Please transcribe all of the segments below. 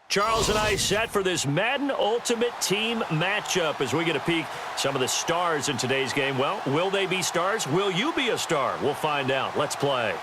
Charles and I set for this Madden Ultimate Team matchup as we get a peek some of the stars in today's game. Well, will they be stars? Will you be a star? We'll find out. Let's play.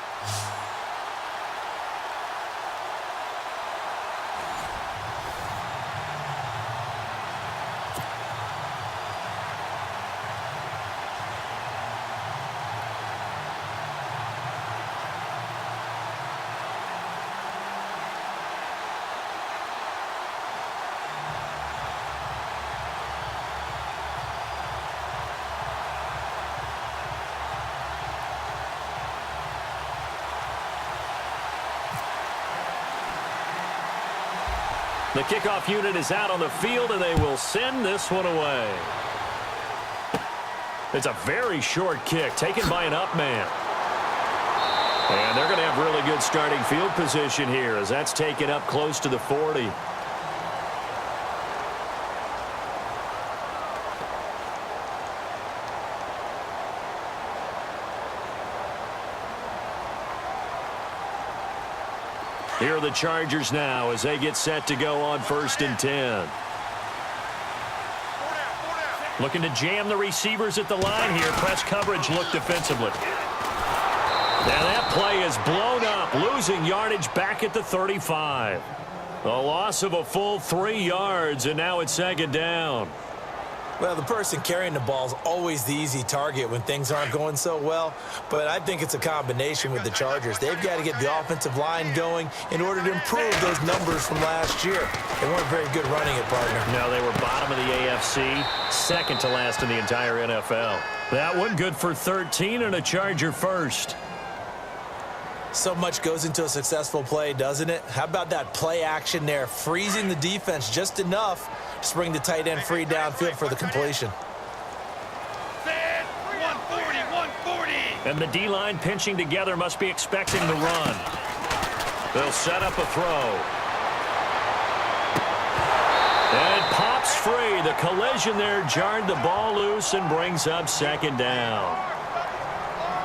The kickoff unit is out on the field, and they will send this one away. It's a very short kick taken by an up man. And they're going to have really good starting field position here as that's taken up close to the 40. Here are the Chargers now as they get set to go on 1st and 10. Looking to jam the receivers at the line here. Press coverage look defensively. Now that play is blown up, losing yardage back at the 35. A loss of a full 3 yards, and now it's 2nd down. Well, the person carrying the ball is always the easy target when things aren't going so well, but I think it's a combination with the Chargers. They've got to get the offensive line going in order to improve those numbers from last year. They weren't very good running it, partner. No, they were bottom of the AFC, second to last in the entire NFL. That one good for 13 and a Charger first. So much goes into a successful play, doesn't it? How about that play action there, freezing the defense just enough to bring the tight end free downfield for the completion. 140. And the D-line pinching together must be expecting the run. They'll set up a throw. And it pops free. The collision there jarred the ball loose and brings up 2nd down.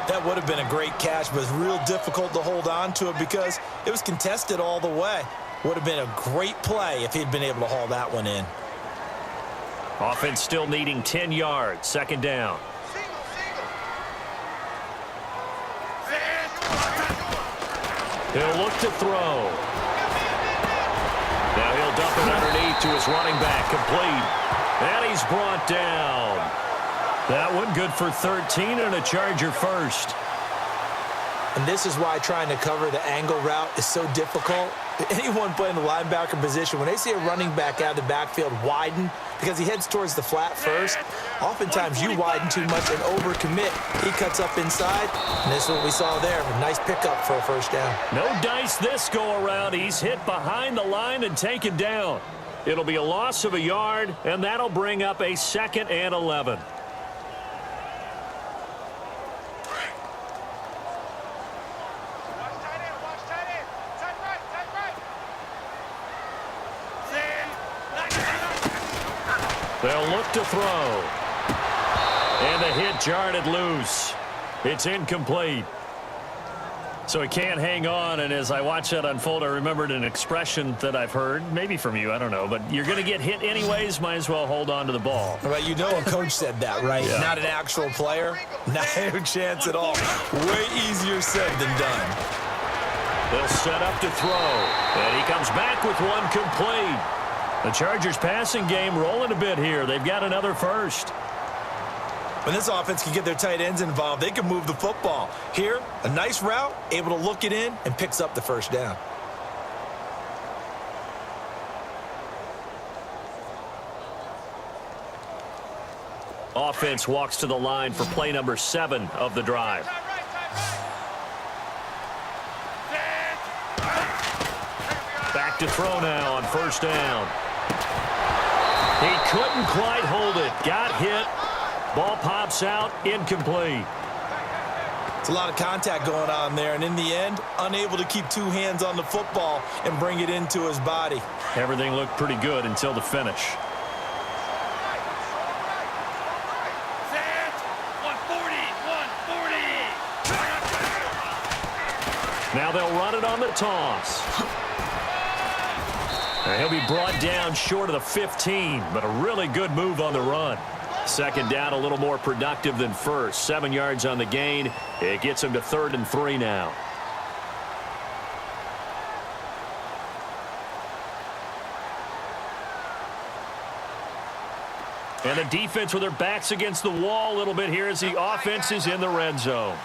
That would have been a great catch, but it's real difficult to hold on to it because it was contested all the way. Would have been a great play if he'd been able to haul that one in. Offense still needing 10 yards. 2nd down. He'll look to throw. Now he'll dump it underneath to his running back. Complete. And he's brought down. That one good for 13 and a Charger first. And this is why trying to cover the angle route is so difficult. Anyone playing the linebacker position, when they see a running back out of the backfield widen because he heads towards the flat first, oftentimes you widen too much and overcommit. He cuts up inside, and this is what we saw there. A nice pickup for a 1st down. No dice this go around. He's hit behind the line and taken down. It'll be a loss of a yard, and that'll bring up a 2nd and 11. They'll look to throw. And the hit jarred it loose. It's incomplete. So he can't hang on, and as I watch that unfold, I remembered an expression that I've heard, maybe from you, I don't know, but you're going to get hit anyways, might as well hold on to the ball. Right, you know a coach said that, right? Yeah. Not an actual player. Not a chance at all. Way easier said than done. They'll set up to throw, and he comes back with one complete. The Chargers passing game rolling a bit here. They've got another first. When this offense can get their tight ends involved, they can move the football. Here, a nice route, able to look it in, and picks up the 1st down. Offense walks to the line for play number 7 of the drive. Back to throw now on 1st down. He couldn't quite hold it. Got hit. Ball pops out. Incomplete. It's a lot of contact going on there, and in the end, unable to keep 2 hands on the football and bring it into his body. Everything looked pretty good until the finish. 140. Now they'll run it on the toss. And he'll be brought down short of the 15, but a really good move on the run. Second down, a little more productive than first. 7 yards on the gain. It gets him to 3rd and 3 now. And the defense with their backs against the wall a little bit here as the offense is in the red zone.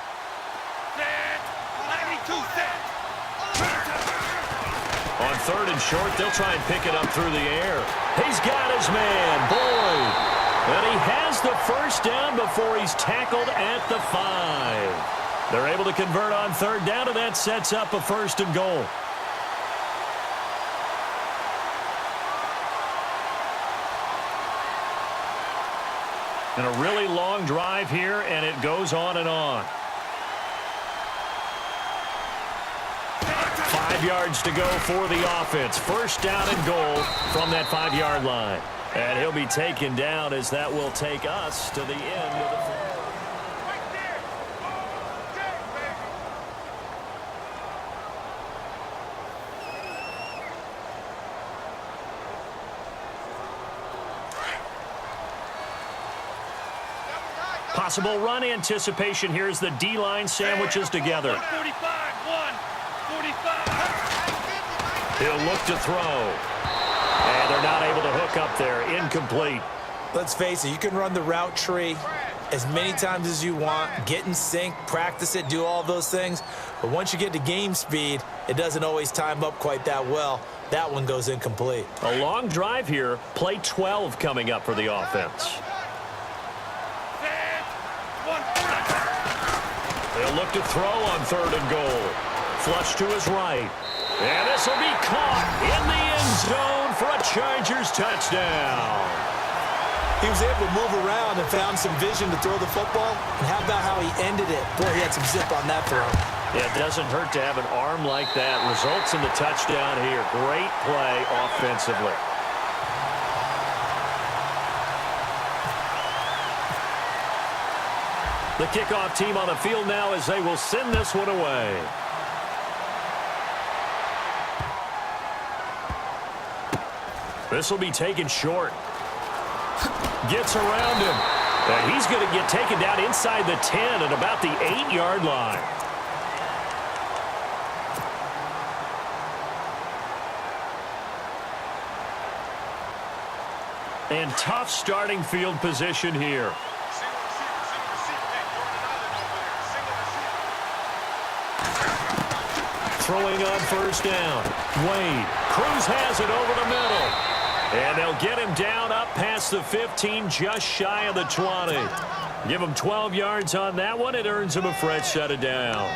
On 3rd and short, they'll try and pick it up through the air. He's got his man, Boyd. And he has the first down before he's tackled at the 5. They're able to convert on 3rd down, and that sets up a 1st and goal. And a really long drive here, and it goes on and on. 5 yards to go for the offense. First down and goal from that 5-yard line. And he'll be taken down as that will take us to the end of the possible run anticipation. Here's the D-line sandwiches together. 145. He'll look to throw. And they're not able to hook up there. Incomplete. Let's face it, you can run the route tree as many times as you want, get in sync, practice it, do all those things. But once you get to game speed, it doesn't always time up quite that well. That one goes incomplete. A long drive here. Play 12 coming up for the offense. They'll look to throw on 3rd and goal. Flush to his right. And this will be caught in the end zone for a Chargers touchdown. He was able to move around and found some vision to throw the football. And how about how he ended it? Boy, he had some zip on that throw. Yeah, it doesn't hurt to have an arm like that. Results in the touchdown here. Great play offensively. The kickoff team on the field now as they will send this one away. This will be taken short. Gets around him. And he's going to get taken down inside the 10 at about the 8-yard line. And tough starting field position here. Throwing on first down. Wade. Cruz has it over the middle. And they'll get him down up past the 15, just shy of the 20. Give him 12 yards on that one. It earns him a fresh set of downs.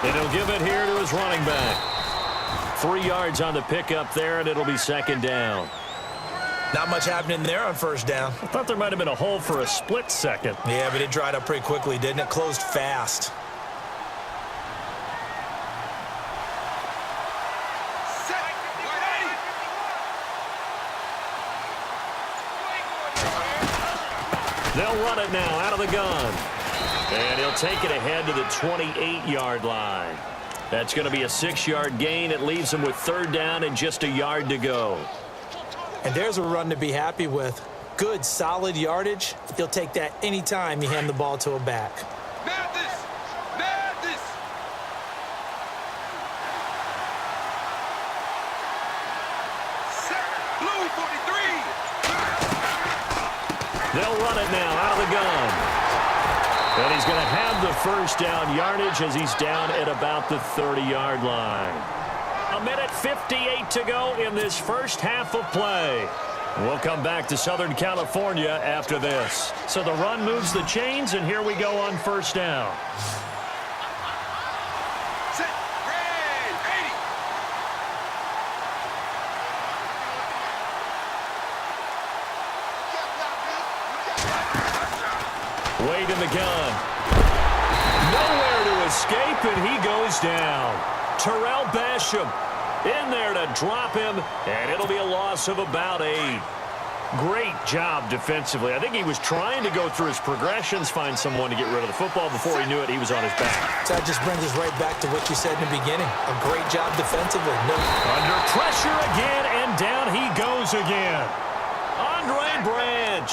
And he'll give it here to his running back. 3 yards on the pickup there, and it'll be 2nd down. Not much happening there on first down. I thought there might have been a hole for a split second. Yeah, but it dried up pretty quickly, didn't it? Closed fast. They'll run it now out of the gun. And he'll take it ahead to the 28-yard line. That's going to be a 6-yard gain. It leaves him with 3rd down and just a yard to go. And there's a run to be happy with. Good, solid yardage. You'll take that anytime you hand the ball to a back. They'll run it now out of the gun. And he's going to have the first down yardage as he's down at about the 30-yard line. 1:58 to go in this first half of play. We'll come back to Southern California after this. So the run moves the chains, and here we go on first down. Wade in the gun. Nowhere to escape, and he goes down. Terrell Basham In there to drop him, and it'll be a loss of about 8. Great job defensively. I think he was trying to go through his progressions, find someone to get rid of the football. Before he knew it, he was on his back. So that just brings us right back to what you said in the beginning. A great job defensively. Under pressure again, and down he goes again. Andre Branch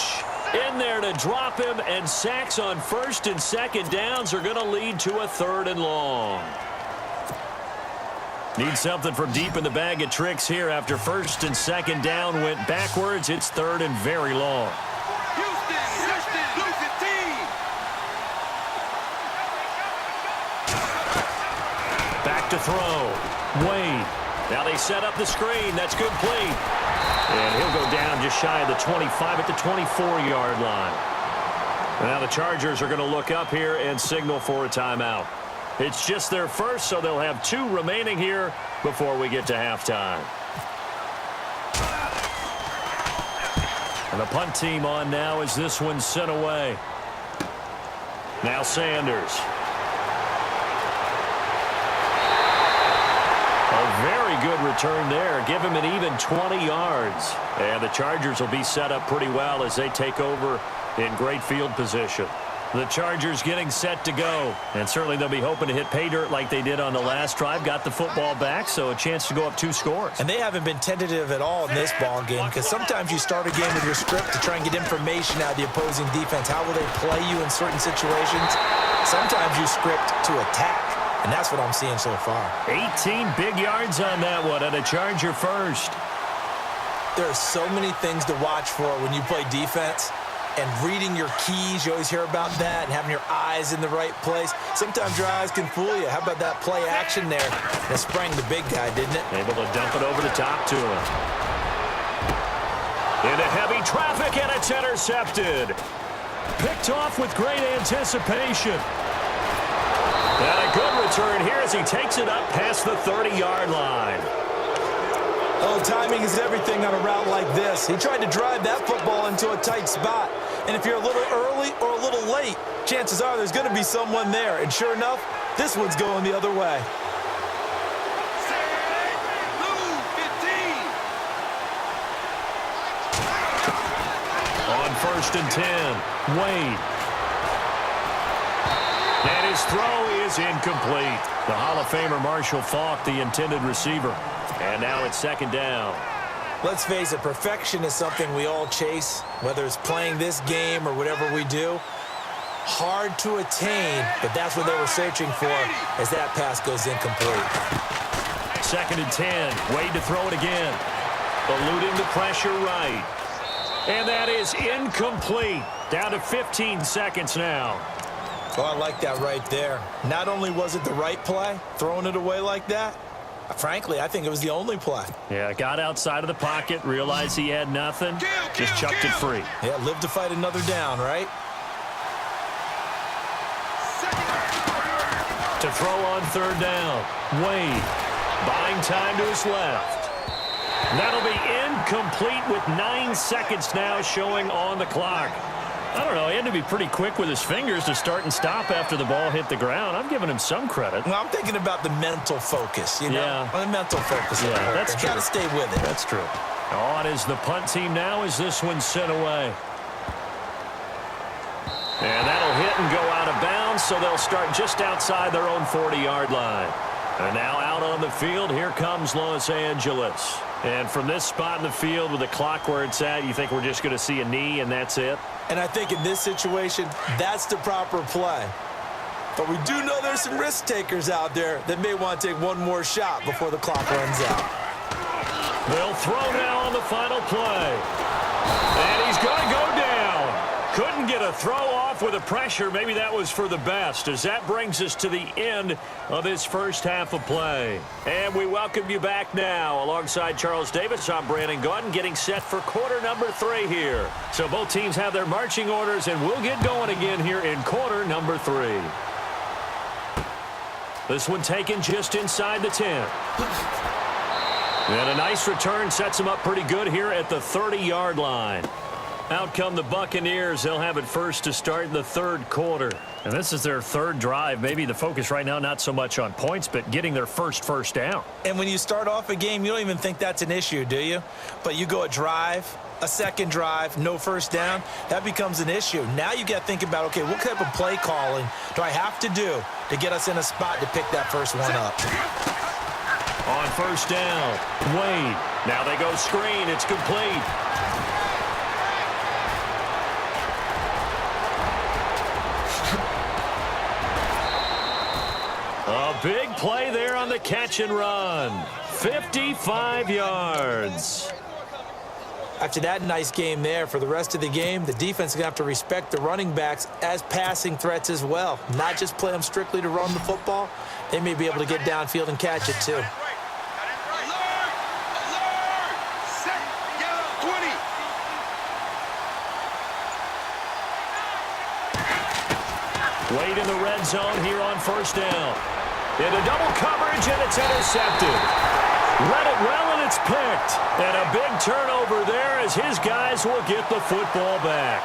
in there to drop him, and sacks on first and second downs are going to lead to a 3rd and long. Need something from deep in the bag of tricks here after first and second down went backwards. It's 3rd and very long. Houston, lose it, team. Back to throw. Wade. Now they set up the screen. That's complete. And he'll go down just shy of the 25 at the 24-yard line. Now the Chargers are going to look up here and signal for a timeout. It's just their first, so they'll have 2 remaining here before we get to halftime. And the punt team on now as this one's sent away. Now Sanders. A very good return there. Give him an even 20 yards. And the Chargers will be set up pretty well as they take over in great field position. The Chargers getting set to go. And certainly they'll be hoping to hit pay dirt like they did on the last drive. Got the football back, so a chance to go up 2 scores. And they haven't been tentative at all in this ball game, because sometimes you start a game with your script to try and get information out of the opposing defense. How will they play you in certain situations? Sometimes you script to attack, and that's what I'm seeing so far. 18 big yards on that one, and a Charger first. There are so many things to watch for when you play defense. And reading your keys, you always hear about that, and having your eyes in the right place. Sometimes your eyes can fool you. How about that play action there? That sprang the big guy, didn't it? Able to dump it over the top to him. Into heavy traffic, and it's intercepted. Picked off with great anticipation. And a good return here as he takes it up past the 30-yard line. Oh, timing is everything on a route like this. He tried to drive that football into a tight spot. And if you're a little early or a little late, chances are there's going to be someone there. And sure enough, this one's going the other way. Lose 15. On 1st and 10, Wade. And his throw is incomplete. The Hall of Famer Marshall Faulk, the intended receiver. And now it's 2nd down. Let's face it, perfection is something we all chase, whether it's playing this game or whatever we do. Hard to attain, but that's what they were searching for as that pass goes incomplete. 2nd and 10. Wade to throw it again. Eluding the pressure right. And that is incomplete. Down to 15 seconds now. Oh, I like that right there. Not only was it the right play, throwing it away like that, frankly, I think it was the only play. Yeah, got outside of the pocket, realized he had nothing, just chucked it free. Yeah, live to fight another down, right? To throw on 3rd down, Wade buying time to his left. That'll be incomplete with 9 seconds now showing on the clock. I don't know, he had to be pretty quick with his fingers to start and stop after the ball hit the ground. I'm giving him some credit. Well, I'm thinking about the mental focus, you know? Yeah. The mental focus. Yeah, that's true. Got to stay with it. That's true. On is the punt team now as this one's sent away. And that'll hit and go out of bounds, so they'll start just outside their own 40-yard line. And now out on the field, here comes Los Angeles. And from this spot in the field with the clock where it's at, you think we're just going to see a knee and that's it? And I think in this situation, that's the proper play. But we do know there's some risk takers out there that may want to take one more shot before the clock runs out. They'll throw now on the final play. And he's going to go down. Couldn't get a throw off with the pressure. Maybe that was for the best, as that brings us to the end of this first half of play. And we welcome you back now. Alongside Charles Davis, I'm Brandon Gaudin, getting set for quarter number 3 here. So both teams have their marching orders, and we'll get going again here in quarter number 3. This one taken just inside the 10. And a nice return sets him up pretty good here at the 30-yard line. Out come the Buccaneers. They'll have it first to start in the third quarter. And this is their third drive. Maybe the focus right now not so much on points, but getting their first down. And when you start off a game, you don't even think that's an issue, do you? But you go a drive, a second drive, no first down, that becomes an issue. Now you got to think about, okay, what type of play calling do I have to do to get us in a spot to pick that first one up? On first down, Wade. Now they go screen. It's complete. A big play there on the catch and run. 55 yards. After that nice game there, for the rest of the game, the defense is going to have to respect the running backs as passing threats as well. Not just play them strictly to run the football. They may be able to get downfield and catch it too. Wade in the red zone here on first down. Into double coverage, and it's intercepted. Read it well, and it's picked. And a big turnover there as his guys will get the football back.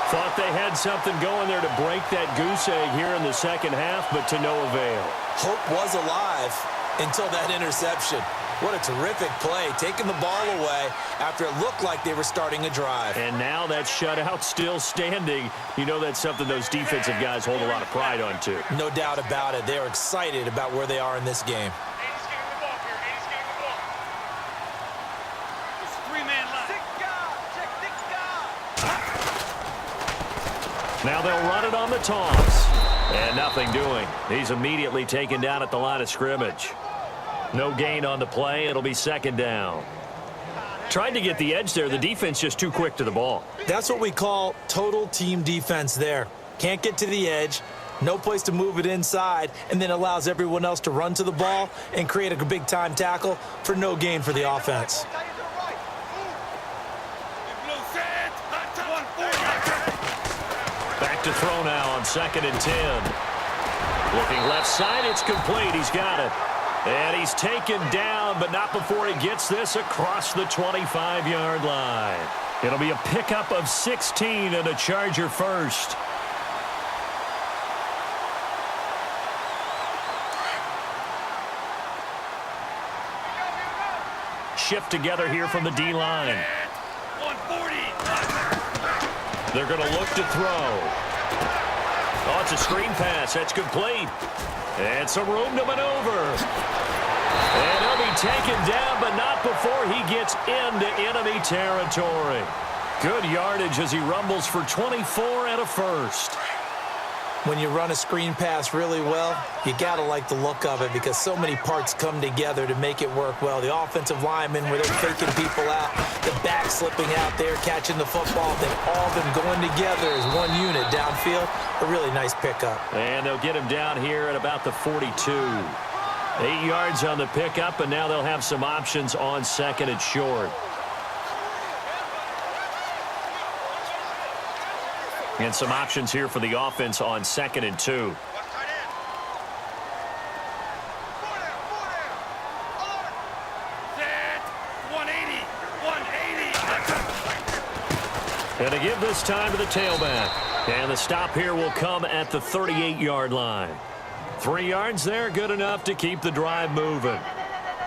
Thought they had something going there to break that goose egg here in the second half, but to no avail. Hope was alive until that interception. What a terrific play, taking the ball away after it looked like they were starting a drive. And now that shutout still standing. You know that's something those defensive guys hold a lot of pride on, too. No doubt about it. They're excited about where they are in this game. Now they'll run it on the toss. And nothing doing. He's immediately taken down at the line of scrimmage. No gain on the play. It'll be second down. Tried to get the edge there. The defense just too quick to the ball. That's what we call total team defense there. Can't get to the edge, no place to move it inside, and then allows everyone else to run to the ball and create a big-time tackle for no gain for the offense. Back to throw now on 2nd and 10. Looking left side, it's complete. He's got it. And he's taken down, but not before he gets this across the 25-yard line. It'll be a pickup of 16 and a Charger first. Shift together here from the D-line. 140. They're going to look to throw. Oh, it's a screen pass. That's complete. And some room to maneuver. And he'll be taken down, but not before he gets into enemy territory. Good yardage as he rumbles for 24 and a first. When you run a screen pass really well, you got to like the look of it because so many parts come together to make it work well. The offensive linemen where they're faking people out, the back slipping out there, catching the football, then all of them going together as one unit downfield. A really nice pickup. And they'll get him down here at about the 42. 8 yards on the pickup, and now they'll have some options on 2nd and short. And some options here for the offense on 2nd and 2. And to give this time to the tailback. And the stop here will come at the 38-yard line. 3 yards there, good enough to keep the drive moving.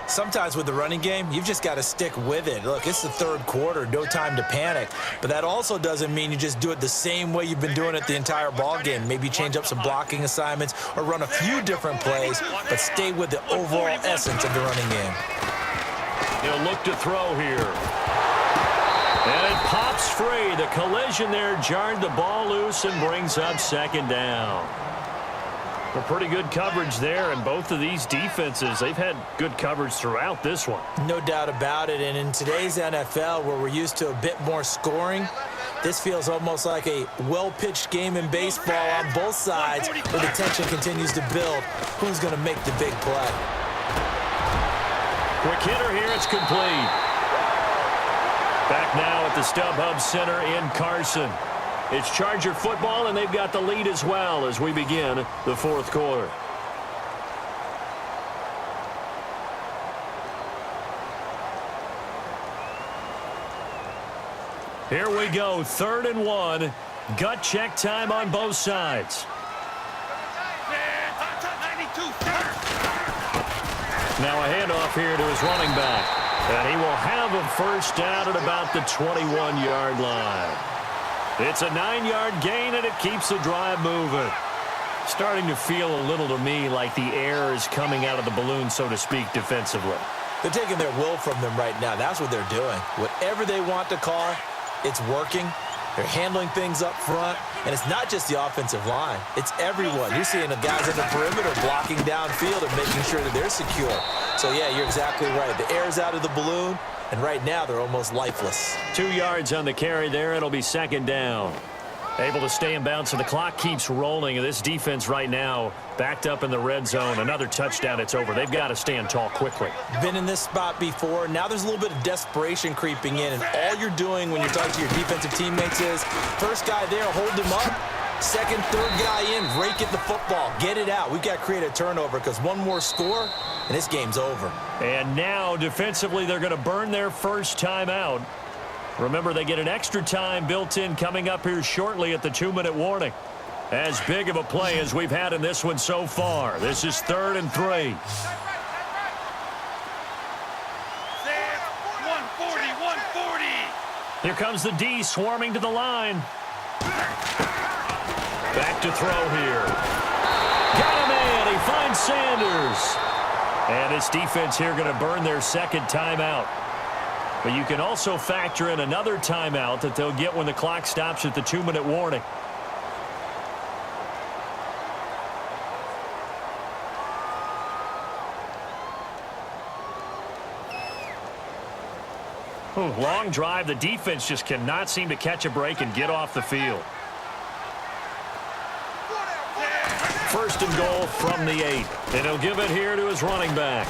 Sometimes with the running game, you've just got to stick with it. Look, it's the third quarter, no time to panic. But that also doesn't mean you just do it the same way you've been doing it the entire ball game. Maybe change up some blocking assignments or run a few different plays, but stay with the overall essence of the running game. He'll look to throw here. And it pops free. The collision there jarred the ball loose and brings up 2nd down. A pretty good coverage there, and both of these defenses, they've had good coverage throughout this one. No doubt about it, and in today's NFL, where we're used to a bit more scoring, this feels almost like a well-pitched game in baseball on both sides, where the tension continues to build. Who's going to make the big play? Quick hitter here, it's complete. Back now at the StubHub Center in Carson. It's Charger football, and they've got the lead as well as we begin the fourth quarter. Here we go, 3rd and 1. Gut check time on both sides. Now a handoff here to his running back. And he will have a first down at about the 21-yard line. It's a 9-yard gain, and it keeps the drive moving. Starting to feel a little to me like the air is coming out of the balloon, so to speak, defensively. They're taking their will from them right now. That's what they're doing. Whatever they want to call, it's working. They're handling things up front, and it's not just the offensive line. It's everyone. You're seeing the guys on the perimeter blocking downfield and making sure that they're secure. So, yeah, you're exactly right. The air's out of the balloon, and right now they're almost lifeless. 2 yards on the carry there. It'll be 2nd down. Able to stay in bounds, and the clock keeps rolling. And this defense right now backed up in the red zone. Another touchdown, it's over. They've got to stand tall quickly. Been in this spot before. Now there's a little bit of desperation creeping in, and all you're doing when you're talking to your defensive teammates is first guy there, hold him up. Second, third guy in, rake at the football. Get it out. We've got to create a turnover because one more score, and this game's over. And now, defensively, they're going to burn their first timeout. Remember, they get an extra time built in coming up here shortly at the 2-minute warning. As big of a play as we've had in this one so far. This is 3rd and 3. 140, 140. Here comes the D swarming to the line. Back to throw here. Got him in. He finds Sanders. And this defense here going to burn their second timeout. But you can also factor in another timeout that they'll get when the clock stops at the 2-minute warning. Long drive. The defense just cannot seem to catch a break and get off the field. 1st and goal from the 8. And he'll give it here to his running back.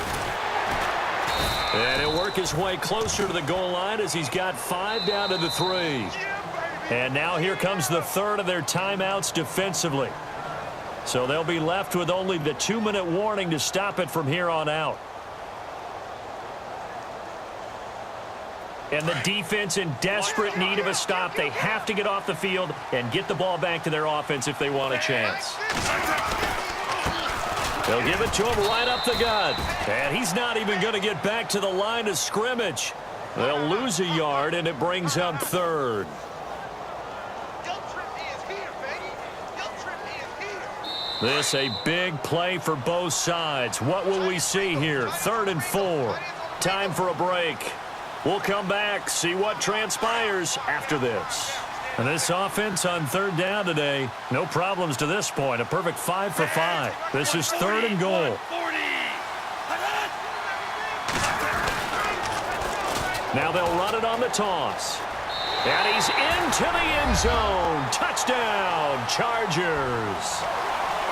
And he'll work his way closer to the goal line as he's got 5 down to the 3. And now here comes the 3rd of their timeouts defensively. So they'll be left with only the 2-minute warning to stop it from here on out. And the defense in desperate need of a stop. They have to get off the field and get the ball back to their offense if they want a chance. They'll give it to him right up the gut. And he's not even going to get back to the line of scrimmage. They'll lose a yard, and it brings up 3rd. This a big play for both sides. What will we see here? 3rd and 4. Time for a break. We'll come back, see what transpires after this. And this offense on 3rd down today, no problems to this point. A perfect 5 for 5. This is 3rd and goal. Now they'll run it on the toss. And he's into the end zone. Touchdown, Chargers.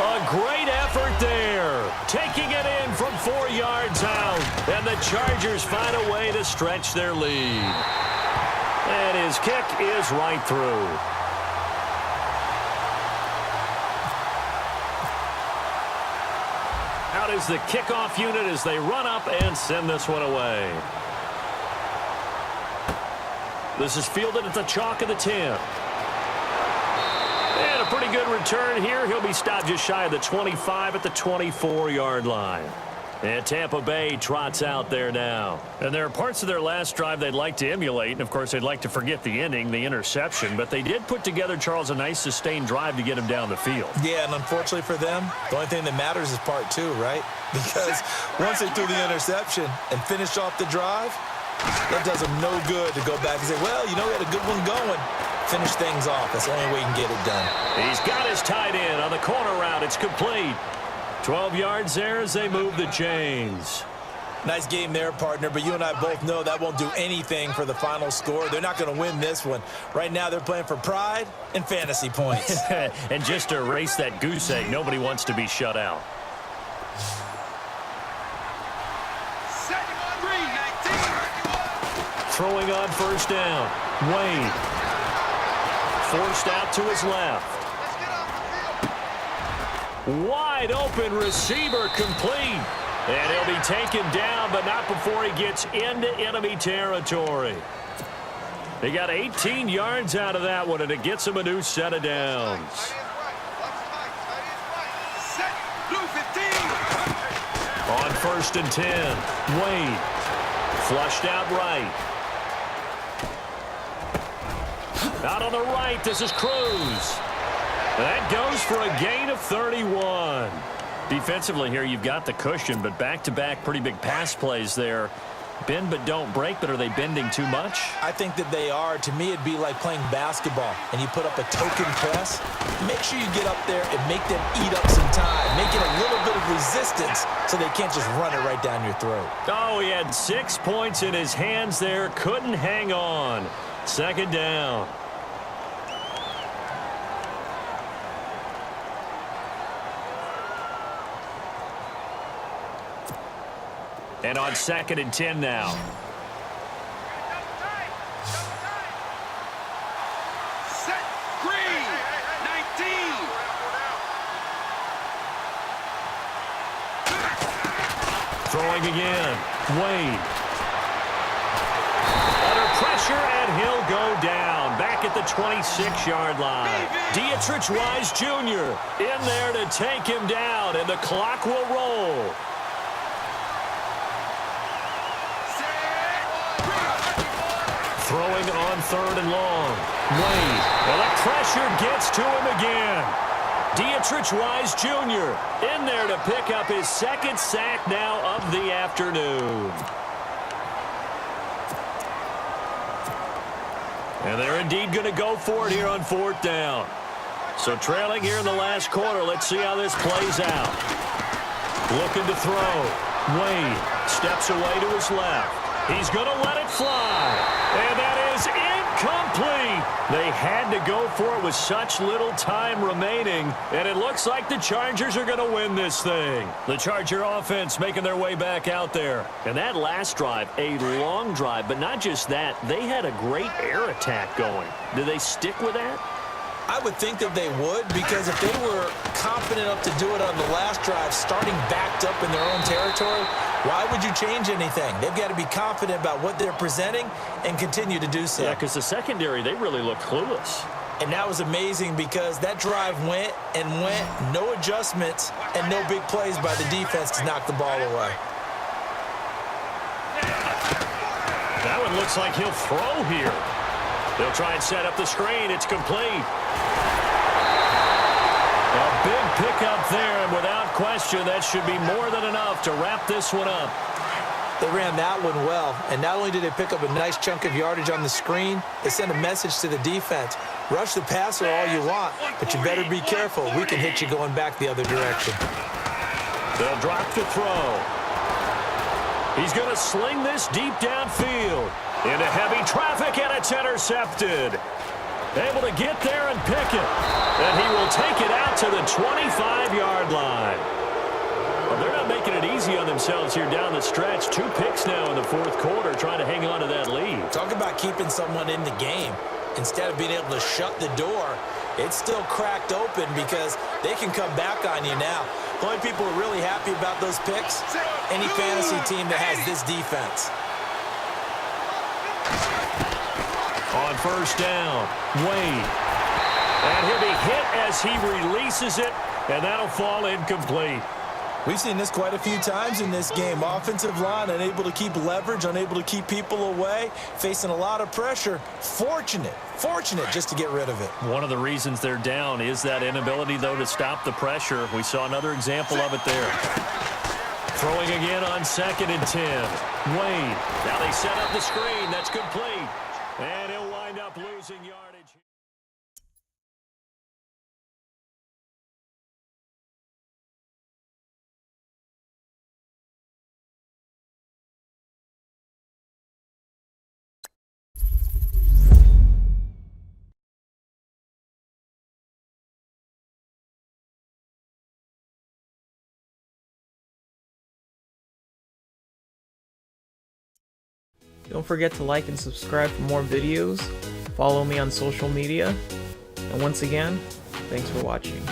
A great effort there. Taking it in from 4 yards out. And the Chargers find a way to stretch their lead. And his kick is right through. Out is the kickoff unit as they run up and send this one away. This is fielded at the chalk of the 10. And a pretty good return here. He'll be stopped just shy of the 25 at the 24-yard line. And Tampa Bay trots out there now. And there are parts of their last drive they'd like to emulate. And, of course, they'd like to forget the ending, the interception. But they did put together, Charles, a nice sustained drive to get him down the field. Yeah, and unfortunately for them, the only thing that matters is part 2, right? Because once they threw the interception and finished off the drive, that does them no good to go back and say, well, you know, we had a good one going. Finish things off. That's the only way you can get it done. He's got his tight end on the corner route. It's complete. 12 yards there as they move the chains. Nice game there, partner, but you and I both know that won't do anything for the final score. They're not going to win this one. Right now they're playing for pride and fantasy points. And just to erase that goose egg, nobody wants to be shut out. Throwing on first down. Wade. Forced out to his left. Wide open receiver complete. And he'll be taken down, but not before he gets into enemy territory. He got 18 yards out of that one, and it gets him a new set of downs. Set. Blue 15. On 1st and 10, Wade. Flushed out right. Out on the right, this is Cruz. That goes for a gain of 31. Defensively here, you've got the cushion, but back-to-back pretty big pass plays there. Bend but don't break, but are they bending too much? I think that they are. To me, it'd be like playing basketball, and you put up a token press. Make sure you get up there and make them eat up some time. Make it a little bit of resistance so they can't just run it right down your throat. Oh, he had 6 points in his hands there. Couldn't hang on. 2nd down. And on 2nd and 10 now. Set. Green. 19. Throwing again. Wade. Under pressure, and he'll go down. Back at the 26-yard line. Dietrich Wise Jr. in there to take him down, and the clock will roll. Throwing on 3rd and long. Wade. Well, the pressure gets to him again. Dietrich Wise Jr. in there to pick up his 2nd sack now of the afternoon. And they're indeed going to go for it here on 4th down. So trailing here in the last quarter, let's see how this plays out. Looking to throw. Wade steps away to his left. He's going to let it fly. And that is incomplete. They had to go for it with such little time remaining. And it looks like the Chargers are going to win this thing. The Charger offense making their way back out there. And that last drive, a long drive. But not just that, they had a great air attack going. Do they stick with that? I would think that they would, because if they were confident enough to do it on the last drive, starting backed up in their own territory, why would you change anything? They've got to be confident about what they're presenting and continue to do so. Yeah, because the secondary, they really looked clueless. And that was amazing because that drive went and went, no adjustments and no big plays by the defense to knock the ball away. That one looks like he'll throw here. They'll try and set up the screen. It's complete. A big pickup there, and without question, that should be more than enough to wrap this one up. They ran that one well, and not only did they pick up a nice chunk of yardage on the screen, they sent a message to the defense. Rush the passer all you want, but you better be careful. We can hit you going back the other direction. They'll drop the throw. He's going to sling this deep downfield. Into heavy traffic, and it's intercepted. Able to get there and pick it. And he will take it out to the 25-yard line. Well, they're not making it easy on themselves here down the stretch. 2 picks now in the 4th quarter, trying to hang on to that lead. Talk about keeping someone in the game. Instead of being able to shut the door, it's still cracked open because they can come back on you now. The only people who are really happy about those picks, any fantasy team that has this defense. On 1st down, Wade. And he'll be hit as he releases it, and that'll fall incomplete. We've seen this quite a few times in this game. Offensive line unable to keep leverage, unable to keep people away, facing a lot of pressure. Fortunate just to get rid of it. One of the reasons they're down is that inability, though, to stop the pressure. We saw another example of it there. Throwing again on 2nd and 10. Wade. Now they set up the screen. That's complete. And he'll wind up losing yardage. Don't forget to like and subscribe for more videos. Follow me on social media. And once again, thanks for watching.